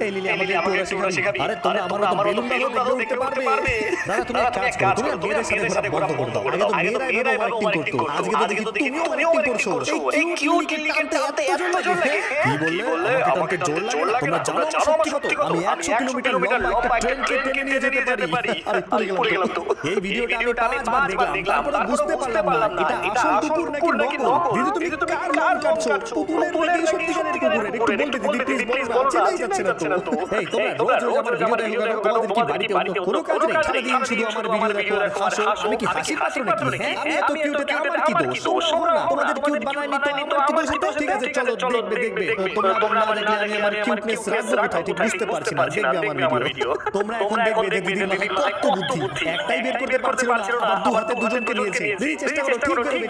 এই লিলি আমাকে একটু ওরা শেখাবি। আরে তোমরা আমার মতো বেলুন দাও দেখতে পারবে। দাদা তুমি এক কাজ করো, তুমি মেয়েদের সাথে ঘোরা বন্ধ করে দাও। আগে তো মেয়েরা এভাবে অ্যাক্টিং করতো, আজকে তো দেখি তুমিও অ্যাক্টিং করছো। এই কিউট লিলিকে টানতে এত জোর লাগে। কি বললে? আমাকে টানতে জোর লাগে না? তোমরা জানো আমার সত্যি কথা, আমি 100 কিলোমিটার লম্বা একটা ট্রেনকে টেনে নিয়ে যেতে পারি। আরে পড়ে গেলাম তো। এই ভিডিওটা আমি 5 বার দেখলাম, তারপরে বুঝতে পারলাম না এটা আসল কুকুর নাকি নকল। দিদি তুমি কার নাম কাটছো? পুতুলের নাকি সত্যিকারের কুকুরের? একটু বলতে দিদি প্লিজ বলো, চেনাই যাচ্ছে না তো। এই তোমরা রোজ আমার ভিডিও দেখো কেন? তোমাদের কি বাড়িতে অন্য কোনো কাজ নেই? সারাদিন শুধু আমার ভিডিও দেখো আর হাসো। আমি কি হাসির পাত্র নাকি? হ্যাঁ আমি এত কিউট, আমার কি দোষ? না তোমাদের কিউট বানাইনি তো আমার কি দোষ? ঠিক আছে চলো দেখবে। তোমরা আবার না দেখলে আমি আমার কিউটনেস রাখবো কোথায় ঠিক বুঝতে পারছি না। দেখবে আমার ভিডিও। তোমরা এখন দেখবে যে দিদির মাথায় কত বুদ্ধি, একটাই বের করতে পারছিল না, আবার দু হাতে দুজনকে নিয়েছে। দিদি চেষ্টা করো, ঠিক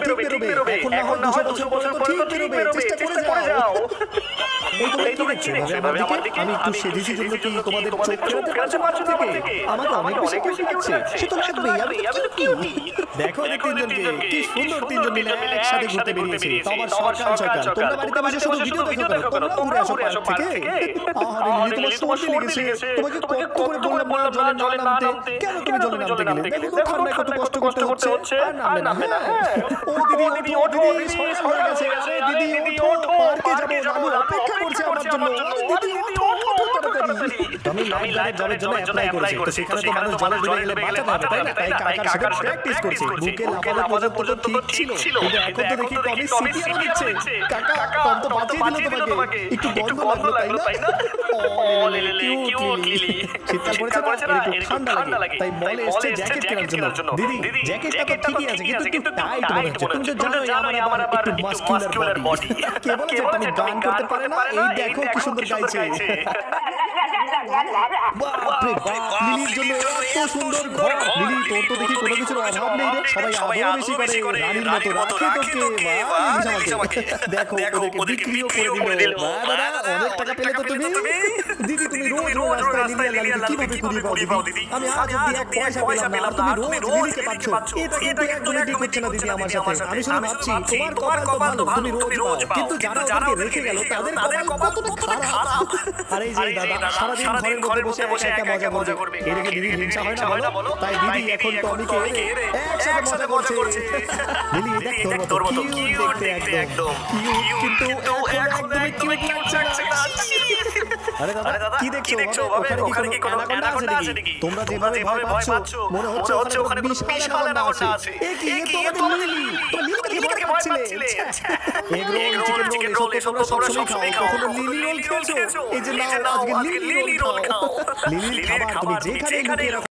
বেরোবে। এখন না হয় 200 বছর পরে তো ঠিক বেরোবে, চেষ্টা করে যাও। এই তোমরা কি দেখছো আমার দিকে? আমি একটু সেজেছি জন্য কি তোমাদের চোখ ফেরাতে পারছো আমার থেকে? আমাকে অনেক বেশি খুশি লাগছে। সে তো লাগবেই, আমি তো কিউটি। দেখো তিনজনকে কি সুন্দর, তিনজন মিলে একসাথে ঘুরতে বেরিয়েছে, তো আবার সকাল। তোমরা বাড়িতে বসে শুধু ভিডিও দেখো কেন? তোমরা ঘুরে আসো পার্ক থেকে। আরে লিলি তোমার সর্দি লেগেছে, তোমাকে কত করে বললাম না জলে নামতে। কেন তুমি জলে নামতে গেলে? দেখো তো ঠান্ডায় কত কষ্ট করতে হচ্ছে। আর নামবে না। ও দিদি ওঠো, সকাল হয়ে গেছে। আরে দিদি ওঠো, পার্কে যাবো, অপেক্ষা করছে আমার জন্য। দিদি ওঠো তাড়াতাড়ি। তুমি লাইফ গার্ডের জবের জন্য অ্যাপ্লাই করেছো, সেখানে তো মানুষ জলে গেলে বাঁচাতে হবে, তাই না? তাই কাকার সাথে প্র্যাকটিস করছে। বুকে লাফানো পর্যন্ত ঠিক ছিল, কিন্তু এখন তো দেখি টমি সিটিয়ারও দিচ্ছে। কাকা টম তো বাঁচিয়ে দিল তোমাকে। একটু গন্ধ লাগলো তাই না? ও লিলি কিউট লিলি। শীতকাল পড়েছে না, একটু ঠান্ডা লাগে, তাই মলে এসেছে জ্যাকেট কেনার জন্য। দিদি জ্যাকেটটা তো ঠিকই আছে, কিন্তু টাইট মনে হচ্ছে। তুমি তো জানোই আমার একটু মাস্কুলার বডি। কে বলেছে তুমি গান করতে পারে না? এই দেখো কি সুন্দর গাইছে। বাপরে বাপ, লিলির জন্য এত সুন্দর ঘর। লিলি তোর তো দেখি কোনো কিছুর অভাব নেই রে, সবাই আদর বেশি করে, রানীর মতো রাখে তোকে। লিলিস আমাকে দেখো ওদেরকে বিক্রিও করে দিল। দাদা অনেক টাকা পেলে তো তুমি। দিদি তুমি রোজ রাস্তায় লিলি আর লালিকে কিভাবে কুড়িয়ে পাও দিদি? আমি আজ অব্দি এক পয়সা পেলাম না, আর তুমি রোজ লিলিকে পাচ্ছ। এটা কিন্তু একদমই ঠিক হচ্ছে না দিদি আমার সাথে। আমি শুধু ভাবছি তোমার কপাল তো ভালো, তুমি রোজ পাও, কিন্তু যারা ওদেরকে রেখে গেল তাদের কপাল কতটা খারাপ। আর এই যে দাদা সারাদিন ঘরের মধ্যে বসে একটা মজা করবে, এদিকে দিদির হিংসা হয় না বলো? তাই দিদি এখন টমিকে একসাথে মজা করছে। লিলি দেখ তোর মতো কিউট দেখতে, একদম কিউট, কিন্তু এখন একদমই কিউট লাগছে না। আরে দাদা কি দেখছো ভাবে? ওখানে কি কোনো অ্যানাকোন্ডা আছে নাকি? তোমরা যেভাবে ভয় পাচ্ছ মনে হচ্ছে ওখানে বিশাল অ্যানাকোন্ডা আছে। এ তো লিলি, তো লিলিকে ভয় পাচ্ছিলে। এগ রোল, চিকেন রোল এসব তোমরা সবসময় খাও, কখনো লিলি রোল খেয়েছো? এই যে নাও আজকে লিলি রোল খাও। লিলির খাবার তুমি যেখানে লুকিয়ে রাখো